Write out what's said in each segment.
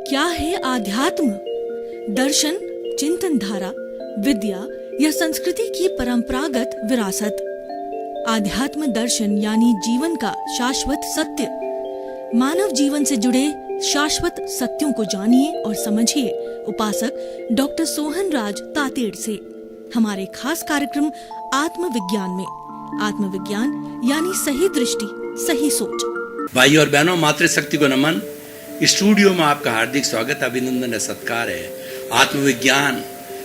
क्या है आध्यात्म? दर्शन, चिंतन धारा, विद्या या संस्कृति की परंपरागत विरासत। आध्यात्म दर्शन यानी जीवन का शाश्वत सत्य। मानव जीवन से जुड़े शाश्वत सत्यों को जानिए और समझिए उपासक डॉक्टर सोहन राज तातेड़ से हमारे खास कार्यक्रम आत्मविज्ञान में। आत्मविज्ञान यानी सही दृष्टि, सही सोच। भाई और बहनों, मातृशक्ति को नमन। स्टूडियो में आपका हार्दिक स्वागत, अभिनंदन है, सत्कार है। आत्मविज्ञान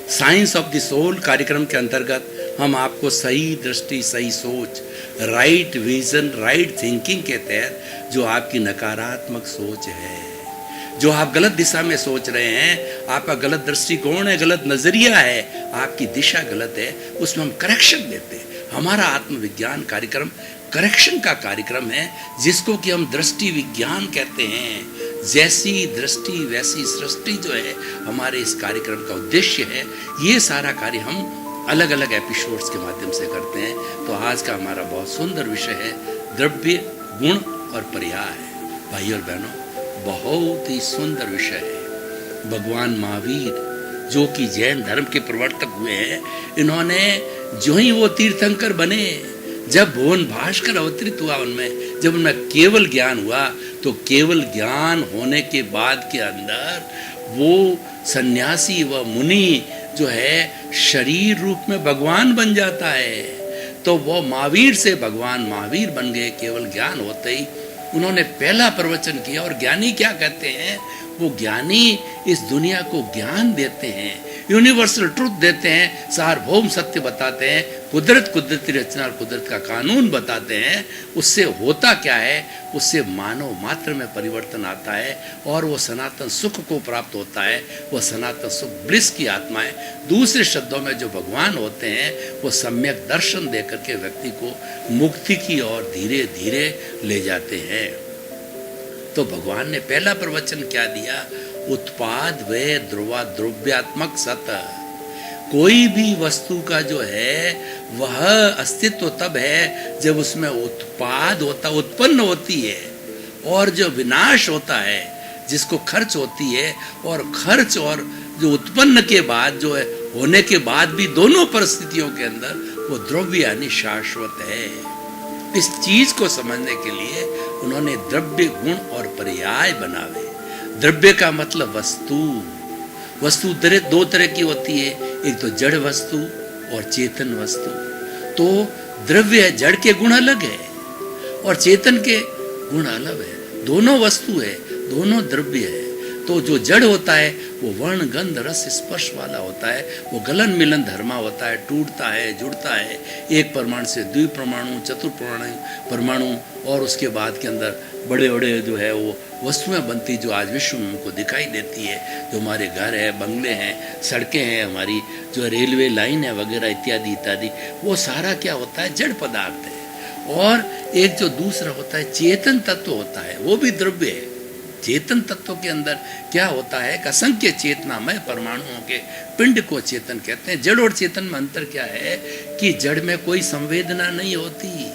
साइंस ऑफ द सोल कार्यक्रम के अंतर्गत हम आपको सही दृष्टि, सही सोच, राइट विजन, राइट थिंकिंग के तहत जो आपकी नकारात्मक सोच है, जो आप गलत दिशा में सोच रहे हैं, आपका गलत दृष्टिकोण है, गलत नजरिया है, आपकी दिशा गलत है, उसमें हम करेक्शन देते हैं। हमारा आत्मविज्ञान कार्यक्रम करेक्शन का कार्यक्रम है, जिसको कि हम दृष्टि विज्ञान कहते हैं। जैसी दृष्टि वैसी सृष्टि जो है हमारे इस कार्यक्रम का उद्देश्य है। ये सारा कार्य हम अलग अलग एपिसोड्स के माध्यम से करते हैं। तो आज का हमारा बहुत सुंदर विषय है द्रव्य, गुण और पर्याय। भाई और बहनों, बहुत ही सुंदर विषय है। भगवान महावीर जो कि जैन धर्म के प्रवर्तक हुए हैं, इन्होंने जो ही वो तीर्थंकर बने, जब भुवन भास्कर अवतरित हुआ उनमें, जब उनमें केवल ज्ञान हुआ, तो केवल ज्ञान होने के बाद के अंदर वो सन्यासी व मुनि जो है शरीर रूप में भगवान बन जाता है। तो वो महावीर से भगवान महावीर बन गए। केवल ज्ञान होते ही उन्होंने पहला प्रवचन किया। और ज्ञानी क्या कहते हैं? वो ज्ञानी इस दुनिया को ज्ञान देते हैं, यूनिवर्सल ट्रुथ देते हैं, सार्वभौम सत्य बताते हैं, कुदरती रचना और कुदरत का कानून बताते हैं। उससे होता क्या है? उससे मानव मात्र में परिवर्तन आता है और वो सनातन सुख को प्राप्त होता है। वो सनातन सुख ब्लिस की आत्मा है। दूसरे शब्दों में जो भगवान होते हैं, वो सम्यक दर्शन देकर के व्यक्ति को मुक्ति की ओर धीरे धीरे ले जाते हैं। तो भगवान ने पहला प्रवचन क्या दिया? उत्पाद व द्रव्यात्मक सत। कोई भी वस्तु का जो है वह अस्तित्व तब है जब उसमें उत्पाद होता, उत्पन्न होती है, और जो विनाश होता है, जिसको खर्च होती है, और खर्च और जो उत्पन्न के बाद जो है होने के बाद भी दोनों परिस्थितियों के अंदर वो द्रव्य यानी शाश्वत है। इस चीज को समझने के लिए उन्होंने द्रव्य, गुण और पर्याय बनावे। द्रव्य का मतलब वस्तु। वस्तु दो तरह की होती है, एक तो जड़ वस्तु और चेतन वस्तु। तो द्रव्य है, जड़ के गुण अलग है और चेतन के गुण अलग है। दोनों वस्तु है, दोनों द्रव्य है। तो जो जड़ होता है वो वर्ण, गंध, रस, स्पर्श वाला होता है। वो गलन मिलन धर्मा होता है, टूटता है, जुड़ता है, एक परमाणु से द्विपरमाणु, चतुर्परमाणु, और उसके बाद के अंदर बड़े बड़े जो है वो वस्तुएं बनती, जो आज विश्व में हमको दिखाई देती है। जो हमारे घर है, बंगले हैं, सड़कें हैं, हमारी जो रेलवे लाइन है वगैरह इत्यादि इत्यादि, वो सारा क्या होता है? जड़ पदार्थ है। और एक जो दूसरा होता है चेतन तत्व होता है, वो भी द्रव्य है। चेतन तत्व के अंदर क्या होता है? असंख्य चेतनामय परमाणुओं के पिंड को चेतन कहते हैं। जड़ और चेतन में अंतर क्या है? कि जड़ में कोई संवेदना नहीं होती,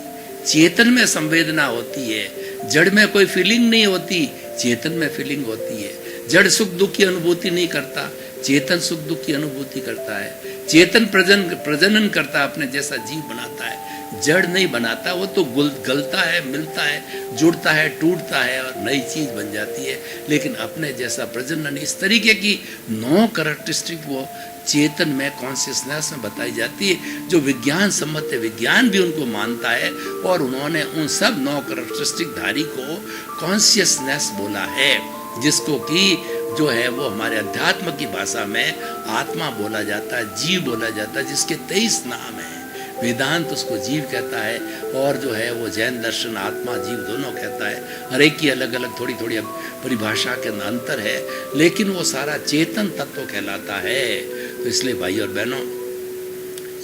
चेतन में संवेदना होती है। जड़ में कोई फीलिंग नहीं होती, चेतन में फीलिंग होती है। जड़ सुख दुख की अनुभूति नहीं करता, चेतन सुख दुख की अनुभूति करता है। चेतन प्रजनन करता है, अपने जैसा जीव बनाता है। जड़ नहीं बनाता, वो तो गलता है, मिलता है, जुड़ता है, टूटता है और नई चीज बन जाती है। लेकिन अपने जैसा प्रजनन, इस तरीके की 9 कैरेक्टरिस्टिक वो चेतन में, कॉन्शियसनेस में बताई जाती है, जो विज्ञान सम्मत है। विज्ञान भी उनको मानता है और उन्होंने उन सब 9 कैरेक्टरिस्टिक धारी को कॉन्शियसनेस बोला है, जिसको कि जो है वो हमारे अध्यात्म की भाषा में आत्मा बोला जाता है, जीव बोला जाता है, जिसके 23 नाम है। वेदांत उसको जीव कहता है और जो है वो जैन दर्शन आत्मा जीव दोनों कहता है। हर एक की अलग अलग थोड़ी थोड़ी परिभाषा के अंतर है, लेकिन वो सारा चेतन तत्व कहलाता है। तो इसलिए भाई और बहनों,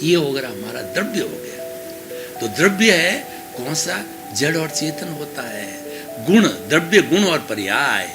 ये हो गया हमारा द्रव्य हो गया। तो द्रव्य है कौन सा? जड़ और चेतन होता है। गुण, द्रव्य, गुण और पर्याय।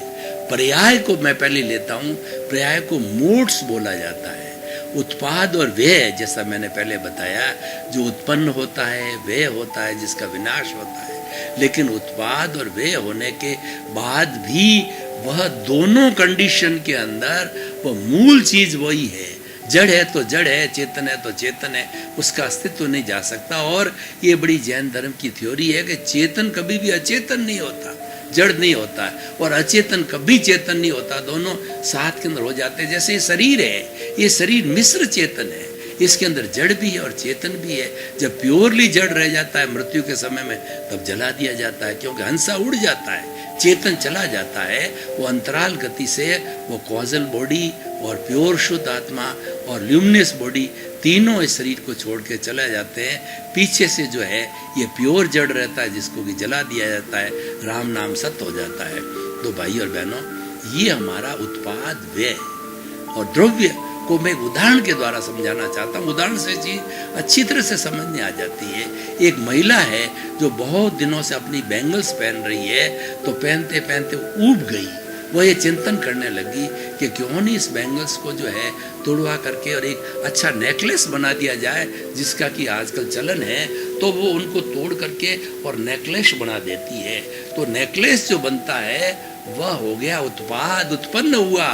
पर्याय को मैं पहले लेता हूं। पर्याय को मोड्स बोला जाता है। उत्पाद और व्यय, जैसा मैंने पहले बताया, जो उत्पन्न होता है व्यय होता है, जिसका विनाश होता है। लेकिन उत्पाद और व्यय होने के बाद भी वह दोनों कंडीशन के अंदर वह मूल चीज वही है। जड़ है तो जड़ है, चेतन है तो चेतन है, उसका अस्तित्व नहीं जा सकता। और ये बड़ी जैन धर्म की थ्योरी है कि चेतन कभी भी अचेतन नहीं होता, जड़ नहीं होता है, और अचेतन कभी चेतन नहीं होता, दोनों साथ के अंदर हो जाते हैं। जैसे ये शरीर है, ये शरीर मिश्र चेतन है, इसके अंदर जड़ भी है और चेतन भी है। जब प्योरली जड़ रह जाता है मृत्यु के समय में, तब जला दिया जाता है, क्योंकि हंसा उड़ जाता है, चेतन चला जाता है। वो अंतराल गति से वो कॉजल बॉडी और प्योर शुद्ध आत्मा और ल्यूमिनस बॉडी तीनों इस शरीर को छोड़ के चले जाते हैं। पीछे से जो है ये प्योर जड़ रहता है, जिसको कि जला दिया जाता है, राम नाम सत्य हो जाता है। तो भाई और बहनों, ये हमारा उत्पाद व्यय और द्रव्य को मैं उदाहरण के द्वारा समझाना चाहता हूँ। उदाहरण से चीज अच्छी तरह से समझ में आ जाती है। एक महिला है जो बहुत दिनों से अपनी बैंगल्स पहन रही है, तो पहनते पहनते ऊब गई। वो ये चिंतन करने लगी कि क्यों नहीं इस बैंगल्स को जो है तोड़वा करके और एक अच्छा नेकलेस बना दिया जाए, जिसका कि आजकल चलन है। तो वो उनको तोड़ करके और नेकलेस बना देती है। तो नेकलेस जो बनता है वह हो गया उत्पाद, उत्पन्न हुआ।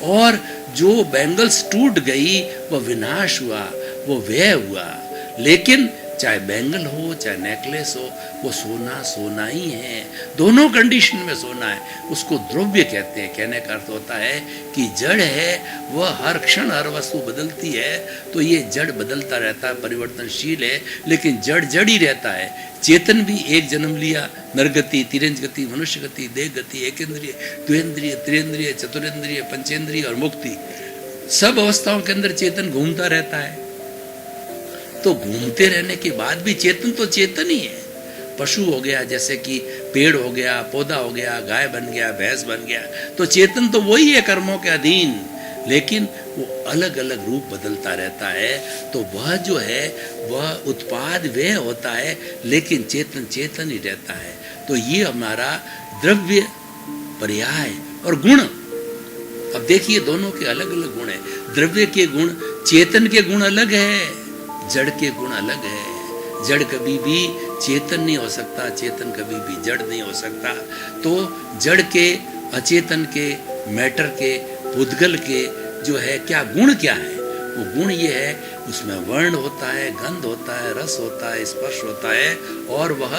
और जो बैंगल्स टूट गई वह विनाश हुआ, वो व्यय हुआ। लेकिन चाहे बैंगल हो चाहे नेकलेस हो, वो सोना सोना ही है, दोनों कंडीशन में सोना है। उसको द्रव्य कहते हैं। कहने का अर्थ होता है कि जड़ है वह हर क्षण हर वस्तु बदलती है, तो ये जड़ बदलता रहता है, परिवर्तनशील है, लेकिन जड़ जड़ ही रहता है। चेतन भी एक जन्म लिया, नरगति, तिरंज गति, मनुष्य गति, देह गति, एकेंद्रिय, द्विंद्रिय, त्रिंद्रिय, चतुरेंद्रिय, पंचेंद्रिय और मुक्ति, सब अवस्थाओं के अंदर चेतन घूमता रहता है। तो घूमते रहने के बाद भी चेतन तो चेतन ही है। पशु हो गया, जैसे कि पेड़ हो गया, पौधा हो गया, गाय बन गया, भैंस बन गया, तो चेतन तो वही है कर्मों के अधीन, लेकिन वो अलग अलग रूप बदलता रहता है। तो वह जो है वह उत्पाद व्यय होता है, लेकिन चेतन चेतन ही रहता है। तो ये हमारा द्रव्य, पर्याय और गुण। अब देखिए दोनों के अलग अलग गुण हैं। द्रव्य के गुण, चेतन के गुण अलग है, जड़ के गुण अलग है। जड़ कभी भी चेतन नहीं हो सकता, चेतन कभी भी जड़ नहीं हो सकता। तो जड़ के, अचेतन के, मैटर के, पुद्गल के जो है क्या गुण क्या है? वो गुण ये है, उसमें वर्ण होता है, गंध होता है, रस होता है, स्पर्श होता है, और वह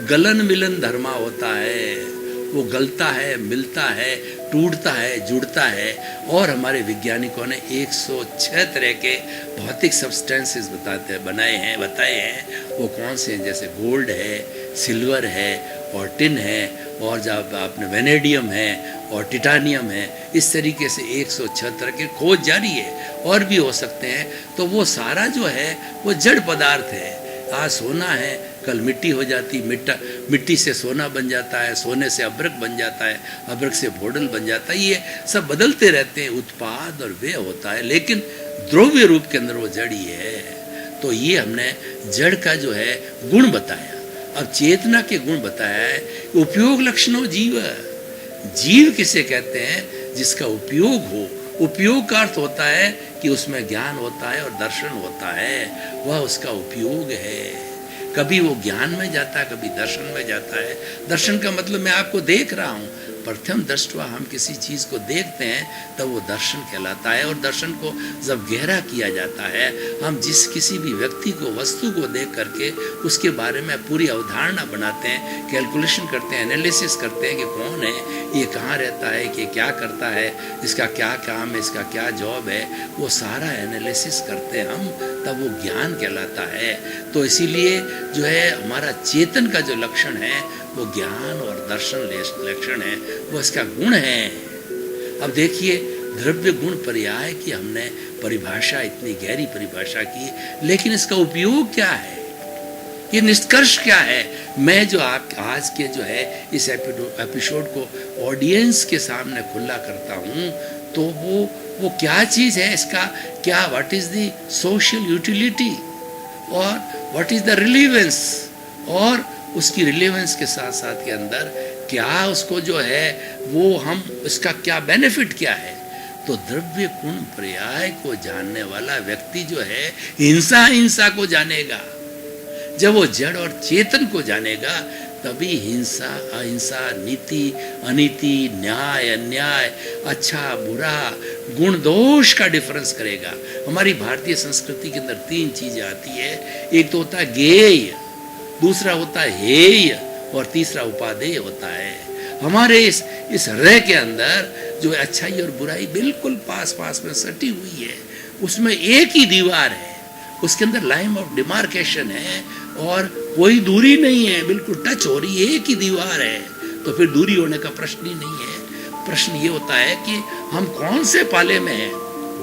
गलन मिलन धर्मा होता है। वो गलता है, मिलता है, टूटता है, जुड़ता है। और हमारे वैज्ञानिकों ने 106 तरह के भौतिक सब्सटेंसेस बताए हैं। वो कौन से हैं? जैसे गोल्ड है, सिल्वर है और टिन है, और जब आपने वेनेडियम है और टिटानियम है। इस तरीके से 106 तरह के खोज जारी है, और भी हो सकते हैं। तो वो सारा जो है वो जड़ पदार्थ है। आज सोना है, कल मिट्टी हो जाती, मिट्टी से सोना बन जाता है, सोने से अभ्रक बन जाता है, अभ्रक से भोडल बन जाता है। ये सब बदलते रहते हैं, उत्पाद और व्यय होता है, लेकिन द्रव्य रूप के अंदर वो जड़ ही है। तो ये हमने जड़ का जो है गुण बताया। अब चेतना के गुण बताया है। उपयोग लक्षणों जीव। जीव किसे कहते हैं? जिसका उपयोग हो। उपयोग का अर्थ होता है कि उसमें ज्ञान होता है और दर्शन होता है, वह उसका उपयोग है। कभी वो ज्ञान में जाता है, कभी दर्शन में जाता है। दर्शन का मतलब मैं आपको देख रहा हूँ। प्रथम दृष्टवा हम किसी चीज़ को देखते हैं तब वो दर्शन कहलाता है। और दर्शन को जब गहरा किया जाता है, हम किसी भी व्यक्ति को, वस्तु को देख करके उसके बारे में पूरी अवधारणा बनाते हैं, कैलकुलेशन करते हैं, एनालिसिस करते हैं कि कौन है, ये कहाँ रहता है, कि क्या करता है, इसका क्या काम है, इसका क्या जॉब है, वो सारा एनालिसिस करते हैं हम, तब वो ज्ञान कहलाता है। तो इसीलिए जो है हमारा चेतन का जो लक्षण है वो ज्ञान और दर्शन लक्षण है, वो इसका गुण है। अब देखिए द्रव्य गुण पर्याय की हमने परिभाषा, इतनी गहरी परिभाषा की, लेकिन इसका उपयोग क्या है, ये निष्कर्ष क्या है? मैं जो आप आज के जो है इस एपिसोड को ऑडियंस के सामने खुला करता हूँ, तो वो क्या चीज़ है, इसका क्या, what is the social utility और व्हाट इज द रिलेवेंस, और उसकी रिलेवेंस के साथ साथ के अंदर क्या उसको जो है वो हम, इसका क्या बेनिफिट क्या है। तो द्रव्य गुण पर्याय को जानने वाला व्यक्ति जो है हिंसा को जानेगा। जब वो जड़ और चेतन को जानेगा तभी हिंसा अहिंसा, नीति अनीति, न्याय अन्याय, अच्छा बुरा, गुण दोष का डिफरेंस करेगा। हमारी भारतीय संस्कृति के अंदर 3 चीजें आती है। एक तो होता है गेय, दूसरा होता है हेय और तीसरा उपादेय होता है। हमारे इस हृदय के अंदर जो अच्छाई और बुराई बिल्कुल पास पास में सटी हुई है, उसमें एक ही दीवार है, उसके अंदर लाइन ऑफ डिमार्केशन है और कोई दूरी नहीं है, बिल्कुल टच हो रही है, एक ही दीवार है। तो फिर दूरी होने का प्रश्न ही नहीं है। प्रश्न ये होता है कि हम कौन से पाले में हैं,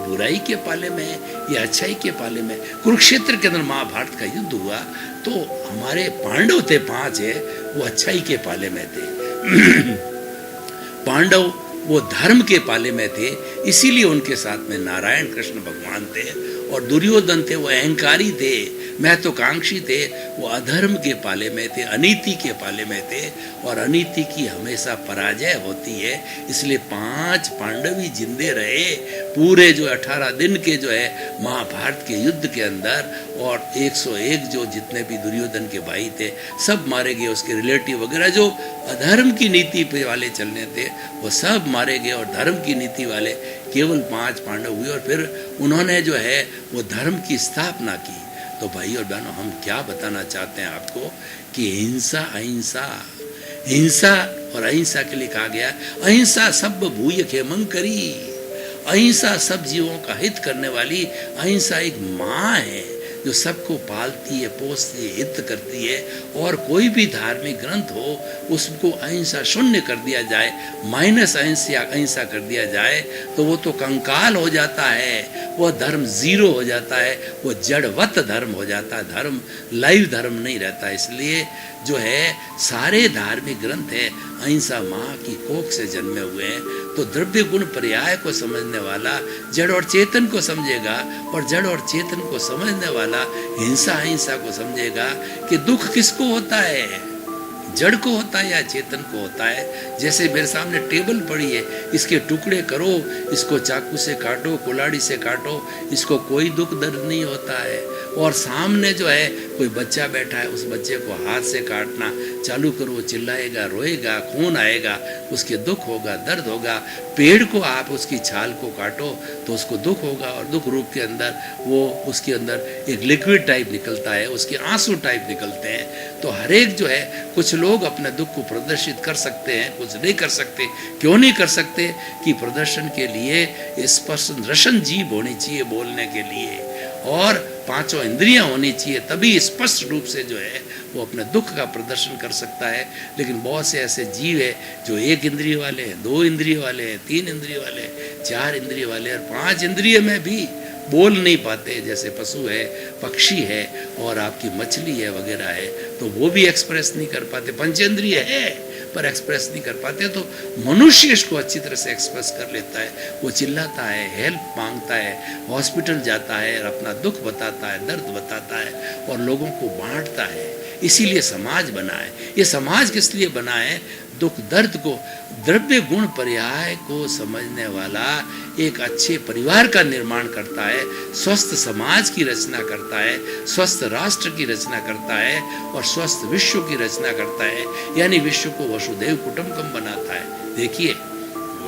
बुराई के पाले में या अच्छाई के पाले में। कुरुक्षेत्र के अंदर महाभारत का युद्ध हुआ तो हमारे पांडव थे 5 है, वो अच्छाई के पाले में थे। पांडव वो धर्म के पाले में थे, इसीलिए उनके साथ में नारायण कृष्ण भगवान थे। और दुर्योधन थे, वो अहंकारी थे, महत्वाकांक्षी थे, वो अधर्म के पाले में थे, अनीति के पाले में थे। और अनीति की हमेशा पराजय होती है, इसलिए 5 पांडव ही जिंदे रहे पूरे जो 18 दिन के जो है महाभारत के युद्ध के अंदर। और 101 जो जितने भी दुर्योधन के भाई थे सब मारे गए, उसके रिलेटिव वगैरह जो अधर्म की नीति पे वाले चलने थे वो सब मारे गए और धर्म की नीति वाले केवल 5 पांडव हुए। और फिर उन्होंने जो है वो धर्म की स्थापना की। तो भाई और बहनों, हम क्या बताना चाहते हैं आपको कि हिंसा अहिंसा, हिंसा और अहिंसा के लिए कहा गया अहिंसा सब भूय खेमं करी। अहिंसा सब जीवों का हित करने वाली, अहिंसा एक माँ है जो सबको पालती है, पोसती है, हित करती है। और कोई भी धार्मिक ग्रंथ हो उसको अहिंसा शून्य कर दिया जाए, माइनस अहिंसा कर दिया जाए तो वो तो कंकाल हो जाता है, वो धर्म 0 हो जाता है, वो जड़वत धर्म हो जाता है, धर्म लाइव धर्म नहीं रहता। इसलिए जो है सारे धार्मिक ग्रंथ है अहिंसा माँ की कोख से जन्मे हुए हैं। तो द्रव्य गुण पर्याय को समझने वाला जड़ और चेतन को समझेगा, और जड़ और चेतन को समझने वाला हिंसा अहिंसा को समझेगा कि दुख किसको होता है, जड़ को होता है या चेतन को होता है। जैसे मेरे सामने टेबल पड़ी है, इसके टुकड़े करो, इसको चाकू से काटो, कुल्हाड़ी से काटो, इसको कोई दुख दर्द नहीं होता है। और सामने जो है कोई बच्चा बैठा है, उस बच्चे को हाथ से काटना चालू करो, चिल्लाएगा, रोएगा, खून आएगा, उसके दुख होगा, दर्द होगा। पेड़ को आप उसकी छाल को काटो तो उसको दुख होगा, और दुख रूप के अंदर वो उसके अंदर एक लिक्विड टाइप निकलता है, उसके आंसू टाइप निकलते हैं। तो हर एक जो है, कुछ लोग अपने दुख को प्रदर्शित कर सकते हैं, कुछ नहीं कर सकते। क्यों नहीं कर सकते? कि प्रदर्शन के लिए स्पर्श रसन जीभ होनी चाहिए बोलने के लिए, और 5 इंद्रियां होनी चाहिए, तभी स्पष्ट रूप से जो है वो अपने दुख का प्रदर्शन कर सकता है। लेकिन बहुत से ऐसे जीव है जो 1 इंद्रिय वाले हैं, 2 इंद्रिय वाले हैं, 3 इंद्रिय वाले हैं, 4 इंद्रिय वाले और 5 इंद्रिय में भी बोल नहीं पाते। जैसे पशु है, पक्षी है और आपकी मछली है वगैरह है, तो वो भी एक्सप्रेस नहीं कर पाते। पंचेंद्रिय है पर एक्सप्रेस नहीं कर पाते। तो मनुष्य इसको अच्छी तरह से एक्सप्रेस कर लेता है। वो चिल्लाता है, हेल्प मांगता है, हॉस्पिटल जाता है, अपना दुख बताता है, दर्द बताता है और लोगों को बांटता है। इसीलिए समाज बना है। ये समाज किस लिए बना है? दुख दर्द को, द्रव्य गुण पर्याय को समझने वाला एक अच्छे परिवार का निर्माण करता है, स्वस्थ समाज की रचना करता है, स्वस्थ राष्ट्र की रचना करता है और स्वस्थ विश्व की रचना करता है। यानी विश्व को वसुधैव कुटुंबकम बनाता है। देखिए,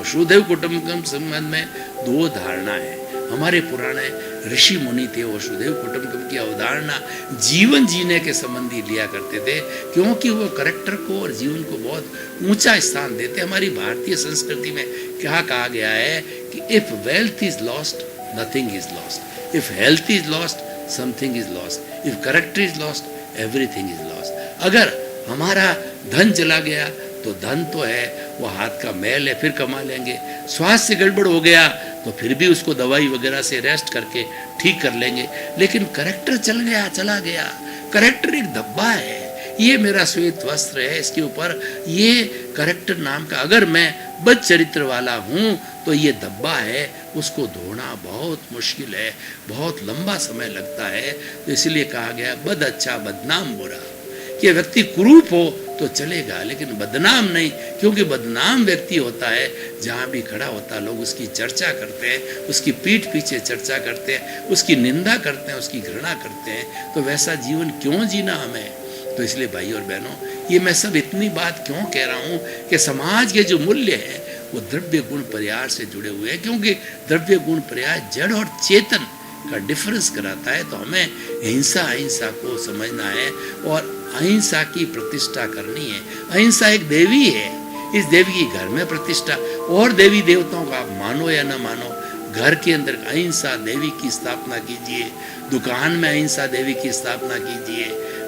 वसुधैव कुटुंबकम संबंध में 2 धारणा है। हमारे पुराने ऋषि मुनि थे, वसुधैव कुटुंबकम की अवधारणा जीवन जीने के संबंधी लिया करते थे, क्योंकि वो कैरेक्टर को और जीवन को बहुत ऊंचा स्थान देते। हमारी भारतीय संस्कृति में क्या कहा गया है कि if wealth is lost nothing is lost, if health is lost something is lost, if character is lost everything is lost. अगर हमारा धन चला गया तो धन तो है, वो हाथ का मैल है, फिर कमा लेंगे। स्वास्थ्य गड़बड़ हो गया तो फिर भी उसको दवाई वगैरह से रेस्ट करके ठीक कर लेंगे। लेकिन करेक्टर चला गया। करेक्टर एक धब्बा है, ये मेरा श्वेत वस्त्र है, इसके ऊपर ये करेक्टर नाम का, अगर मैं बद चरित्र वाला हूँ तो ये धब्बा है, उसको धोना बहुत मुश्किल है, बहुत लंबा समय लगता है। तो इसलिए कहा गया बद अच्छा बदनाम बुरा। कि व्यक्ति कुरूप हो तो चलेगा लेकिन बदनाम नहीं, क्योंकि बदनाम व्यक्ति होता है जहाँ भी खड़ा होता है लोग उसकी चर्चा करते हैं, उसकी पीठ पीछे चर्चा करते हैं, उसकी निंदा करते हैं, उसकी घृणा करते हैं। तो वैसा जीवन क्यों जीना हमें? तो इसलिए भाई और बहनों, ये मैं सब इतनी बात क्यों कह रहा हूँ कि समाज के जो मूल्य हैं वो द्रव्य गुण प्रयास से जुड़े हुए हैं, क्योंकि द्रव्य गुण प्रयास जड़ और चेतन का डिफरेंस कराता है। तो हमें हिंसा अहिंसा को समझना है और अहिंसा की प्रतिष्ठा करनी है। अहिंसा एक देवी है, इस देवी की घर में प्रतिष्ठा, और देवी देवताओं का आप मानो या न मानो, घर के अंदर अहिंसा देवी की स्थापना कीजिए, दुकान में अहिंसा देवी की स्थापना कीजिए,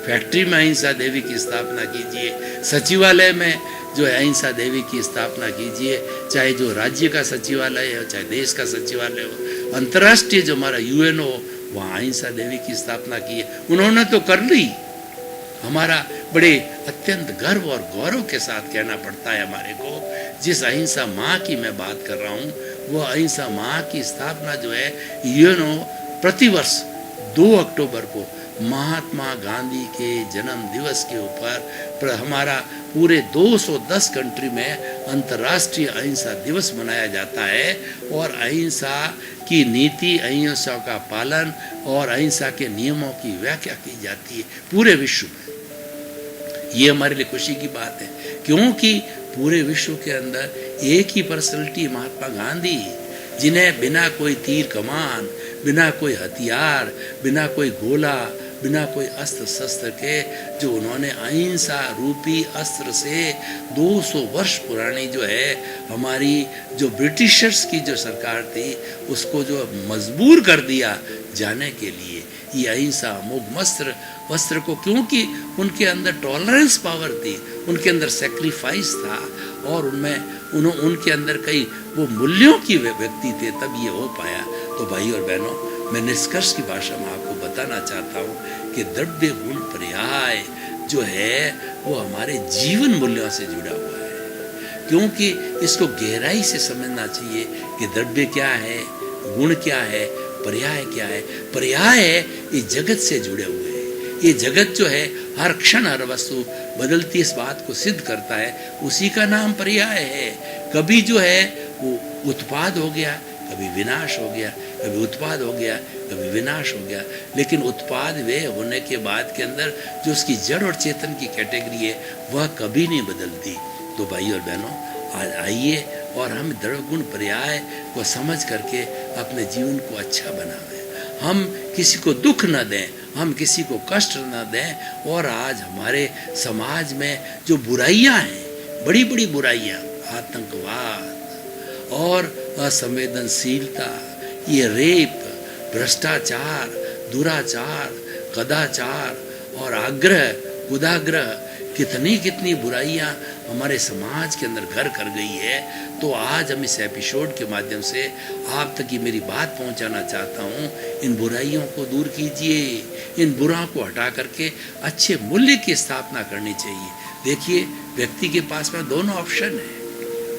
फैक्ट्री में अहिंसा देवी की स्थापना कीजिए, सचिवालय में जो है अहिंसा देवी की स्थापना कीजिए, चाहे जो राज्य का सचिवालय हो, चाहे देश का सचिवालय हो, अंतर्राष्ट्रीय जो हमारा यूएन हो, वहाँ अहिंसा देवी की स्थापना की है। उन्होंने तो कर ली। हमारा बड़े अत्यंत गर्व और गौरव के साथ कहना पड़ता है हमारे को, जिस अहिंसा माँ की मैं बात कर रहा हूँ, वो अहिंसा माँ की स्थापना जो है यूएनओ प्रतिवर्ष 2 अक्टूबर को महात्मा गांधी के जन्म दिवस के ऊपर हमारा पूरे 210 कंट्री में अंतर्राष्ट्रीय अहिंसा दिवस मनाया जाता है। और अहिंसा की नीति, अहिंसा का पालन और अहिंसा के नियमों की व्याख्या की जाती है पूरे विश्व में। ये हमारे लिए खुशी की बात है, क्योंकि पूरे विश्व के अंदर एक ही पर्सनैलिटी महात्मा गांधी, जिन्हें बिना कोई तीर कमान, बिना कोई हथियार, बिना कोई गोला, बिना कोई अस्त्र शस्त्र के, जो उन्होंने अहिंसा रूपी अस्त्र से 200 वर्ष पुरानी जो है हमारी जो ब्रिटिशर्स की जो सरकार थी, उसको जो मजबूर कर दिया जाने के लिए, ये अहिंसा अमोघ वस्त्र को, क्योंकि उनके अंदर टॉलरेंस पावर थी, उनके अंदर सेक्रीफाइस था, और उनके अंदर कई वो मूल्यों की व्यक्ति थे, तब ये हो पाया। तो भाई और बहनों, मैं निष्कर्ष की भाषा में आपको बताना चाहता हूँ कि द्रव्य गुण पर्याय जो है वो हमारे जीवन मूल्यों से जुड़ा हुआ है, क्योंकि इसको गहराई से समझना चाहिए कि द्रव्य क्या है, गुण क्या है, पर्याय क्या है। पर्याय है ये जगत से जुड़े हुए हैं। ये जगत जो है हर क्षण हर वस्तु बदलती, इस बात को सिद्ध करता है, उसी का नाम पर्याय है। कभी जो है वो उत्पाद हो गया, कभी विनाश हो गया, कभी उत्पाद हो गया, कभी विनाश हो गया, लेकिन उत्पाद वे होने के बाद के अंदर जो उसकी जड़ और चेतन की कैटेगरी है वह कभी नहीं बदलती। तो भाई और बहनों, आइए और हम द्रव्य गुण पर्याय को समझ करके अपने जीवन को अच्छा बनाएं। हम किसी को दुख न दें, हम किसी को कष्ट न दें। और आज हमारे समाज में जो बुराइयां हैं, बड़ी बड़ी बुराइयां, आतंकवाद और असंवेदनशीलता, ये रेप, भ्रष्टाचार, दुराचार, कदाचार और आग्रह, कुदाग्रह, कितनी बुराइयां हमारे समाज के अंदर घर कर गई है। तो आज हम इस एपिसोड के माध्यम से आप तक ये मेरी बात पहुंचाना चाहता हूं, इन बुराइयों को दूर कीजिए, इन बुराइयों को हटा करके अच्छे मूल्य की स्थापना करनी चाहिए। देखिए, व्यक्ति के पास में दोनों ऑप्शन है,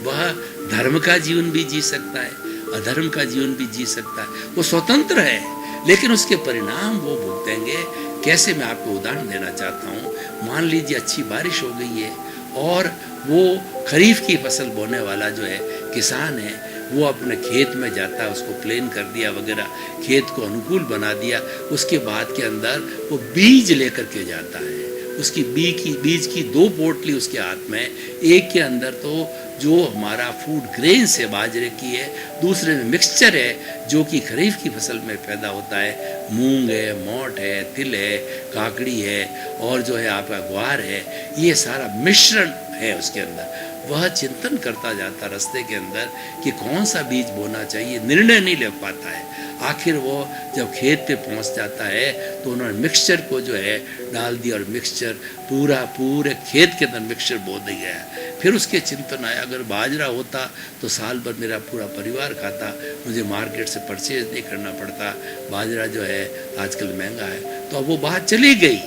वह धर्म का जीवन भी जी सकता है, अधर्म का जीवन भी जी सकता है, वो स्वतंत्र है, लेकिन उसके परिणाम वो भुगतेंगे। कैसे, मैं आपको उदाहरण देना चाहता हूँ। मान लीजिए अच्छी बारिश हो गई है और वो खरीफ की फसल बोने वाला जो है किसान है, वो अपने खेत में जाता है, उसको प्लेन कर दिया वगैरह, खेत को अनुकूल बना दिया, उसके बाद के अंदर वो बीज लेकर के जाता है। उसकी बीज की 2 पोटली उसके हाथ में, एक के अंदर तो जो हमारा फूड ग्रेन्स है बाजरे की है, दूसरे में मिक्सचर है जो कि खरीफ की फसल में पैदा होता है, मूंग है, मोट है, तिल है, काकड़ी है और जो है आपका ग्वार है, ये सारा मिश्रण है उसके अंदर। वह चिंतन करता जाता रास्ते के अंदर कि कौन सा बीज बोना चाहिए, निर्णय नहीं ले पाता है। आखिर वो जब खेत पे पहुंच जाता है तो उन्होंने मिक्सचर को जो है डाल दिया और मिक्सचर पूरे खेत के अंदर मिक्सचर बो दिया गया। फिर उसके चिंतन आया, अगर बाजरा होता तो साल भर मेरा पूरा परिवार खाता, मुझे मार्केट से परचेज नहीं करना पड़ता, बाजरा जो है आजकल महंगा है। तो अब वो बात चली गई,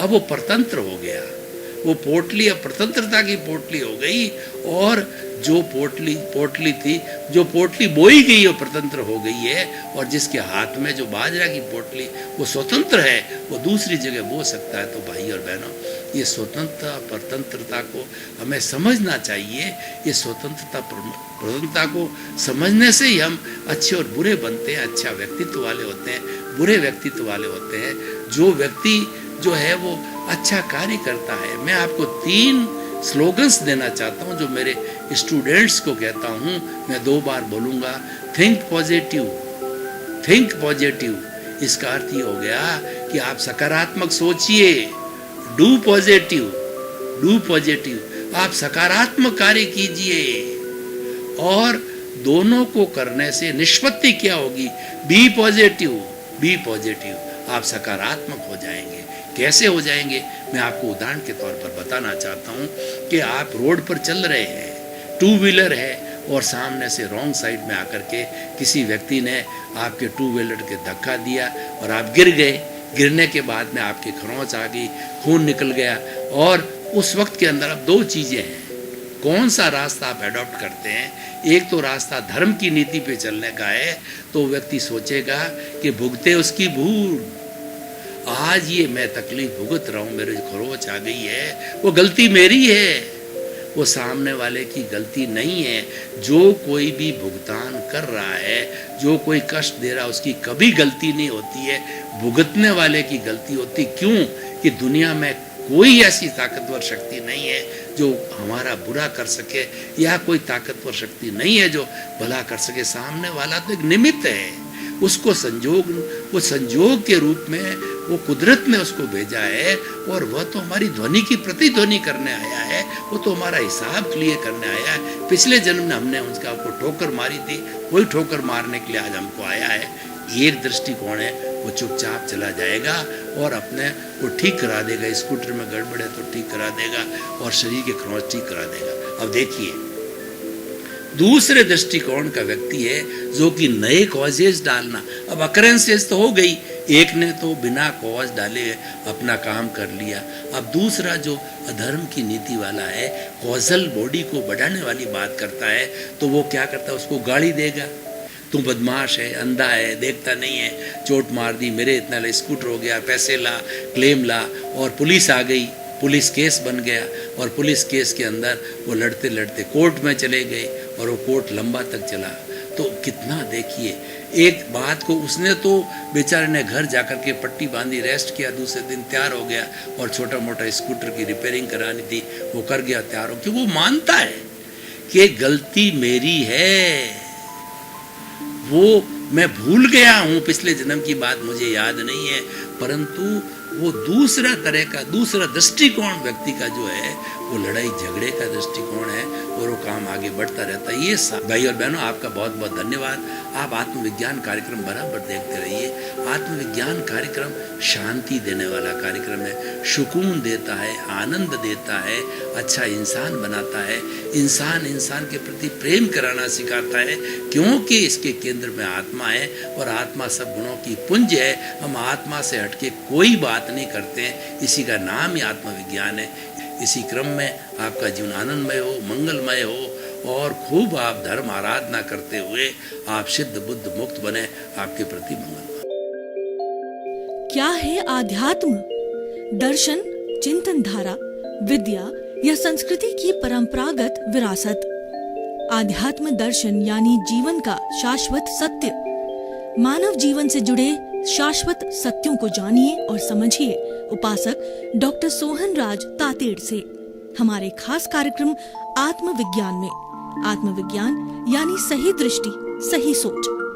अब वो परतंत्र हो गया, वो पोटली अब प्रतंत्रता की पोटली हो गई, और जो पोटली थी, जो पोटली बोई गई वो प्रतंत्र हो गई है, और जिसके हाथ में जो बाजरा की पोटली वो स्वतंत्र है, वो दूसरी जगह बो सकता है। तो भाई और बहनों, ये स्वतंत्रता परतंत्रता को हमें समझना चाहिए। ये स्वतंत्रता परतंत्रता को समझने से ही हम अच्छे और बुरे बनते हैं, अच्छा व्यक्तित्व वाले होते हैं, बुरे व्यक्तित्व वाले होते हैं। जो व्यक्ति जो है वो अच्छा कार्य करता है। मैं आपको 3 स्लोगन्स देना चाहता हूं जो मेरे स्टूडेंट्स को कहता हूं, मैं 2 बार बोलूंगा। Think positive, think positive. इसका अर्थ ये हो गया कि आप सकारात्मक सोचिए। Do positive, do positive. आप सकारात्मक कार्य कीजिए। और दोनों को करने से निष्पत्ति क्या होगी? Be positive, be positive. आप सकारात्मक हो जाएंगे। कैसे हो जाएंगे? मैं आपको उदाहरण के तौर पर बताना चाहता हूं कि आप रोड पर चल रहे हैं, 2 व्हीलर है और सामने से रॉन्ग साइड में आकर के किसी व्यक्ति ने आपके 2 व्हीलर के धक्का दिया और आप गिर गए। गिरने के बाद में आपकी खरोंच आ गई, खून निकल गया। और उस वक्त के अंदर अब 2 चीजें हैं। कौन सा रास्ता आप एडॉप्ट करते हैं? एक तो रास्ता धर्म की नीति पे चलने का है, तो व्यक्ति सोचेगा कि भुगते उसकी भूल। आज ये मैं तकलीफ भुगत रहा हूं, मेरे खरोंच आ गई है, वो गलती मेरी है, वो सामने वाले की गलती नहीं है। जो कोई भी भुगतान कर रहा है, जो कोई कष्ट दे रहा है, उसकी कभी गलती नहीं होती है, भुगतने वाले की गलती होती। क्यों? कि दुनिया में कोई ऐसी ताकतवर शक्ति नहीं है जो हमारा बुरा कर सके, या कोई ताकतवर शक्ति नहीं है जो भला कर सके। सामने वाला तो एक निमित्त है। उसको संजोग, वो संजोग के रूप में वो कुदरत ने उसको भेजा है, और वह तो हमारी ध्वनि की प्रतिध्वनि करने आया है, वो तो हमारा हिसाब क्लियर करने आया है। पिछले जन्म में हमने उसका आपको ठोकर मारी थी, वही ठोकर मारने के लिए आज हमको आया है। एक दृष्टिकोण है, वो चुपचाप चला जाएगा और अपने वो ठीक करा देगा। स्कूटर में गड़बड़ है तो ठीक करा देगा, और शरीर के खरोंच ठीक करा देगा। अब देखिए, दूसरे दृष्टिकोण का व्यक्ति है जो कि नए कॉजेज डालना। अब अकरेंसेस तो हो गई, एक ने तो बिना कॉज डाले अपना काम कर लिया। अब दूसरा जो अधर्म की नीति वाला है, कॉजल बॉडी को बढ़ाने वाली बात करता है, तो वो क्या करता है? उसको गाली देगा। तू बदमाश है, अंधा है, देखता नहीं है, चोट मार दी, मेरे इतना ला, स्कूटर हो गया, पैसे ला, क्लेम ला। और पुलिस आ गई, पुलिस केस बन गया, और पुलिस केस के अंदर वो लड़ते लड़ते कोर्ट में चले गए, और वो कोर्ट लंबा तक चला। तो कितना देखिए, एक बात को उसने तो बेचारे ने घर जाकर के पट्टी बांधी, रेस्ट किया, दूसरे दिन तैयार हो गया, और छोटा मोटा स्कूटर की रिपेयरिंग करानी थी वो कर गया, तैयार हो, क्योंकि वो मानता है कि गलती मेरी है, वो मैं भूल गया हूं, पिछले जन्म की बात मुझे याद नहीं है। परंतु वो दूसरा तरह का, दूसरा दृष्टिकोण व्यक्ति का जो है, वो लड़ाई झगड़े का दृष्टिकोण है, और वो काम आगे बढ़ता रहता है। ये भाई और बहनों, आपका बहुत बहुत धन्यवाद। आप आत्मविज्ञान कार्यक्रम बराबर देखते रहिए। आत्मविज्ञान कार्यक्रम शांति देने वाला कार्यक्रम है, सुकून देता है, आनंद देता है, अच्छा इंसान बनाता है, इंसान इंसान के प्रति प्रेम कराना सिखाता है, क्योंकि इसके केंद्र में आत्मा है, और आत्मा सब गुणों की पुंज है। हम आत्मा से हटके कोई बात नहीं करते हैं, इसी का नाम ही आत्मविज्ञान है। इसी क्रम में आपका जीवन आनंदमय हो, मंगलमय हो, और खूब आप धर्म आराधना करते हुए आप सिद्ध बुद्ध मुक्त बने। आपके प्रति मंगल। क्या है आध्यात्म? दर्शन, चिंतन धारा, विद्या या संस्कृति की परंपरागत विरासत। आध्यात्म दर्शन यानी जीवन का शाश्वत सत्य। मानव जीवन से जुड़े शाश्वत सत्यों को जानिए और समझिए उपासक डॉक्टर सोहन राज तातेड़ से हमारे खास कार्यक्रम आत्मविज्ञान में। आत्मविज्ञान यानी सही दृष्टि, सही सोच।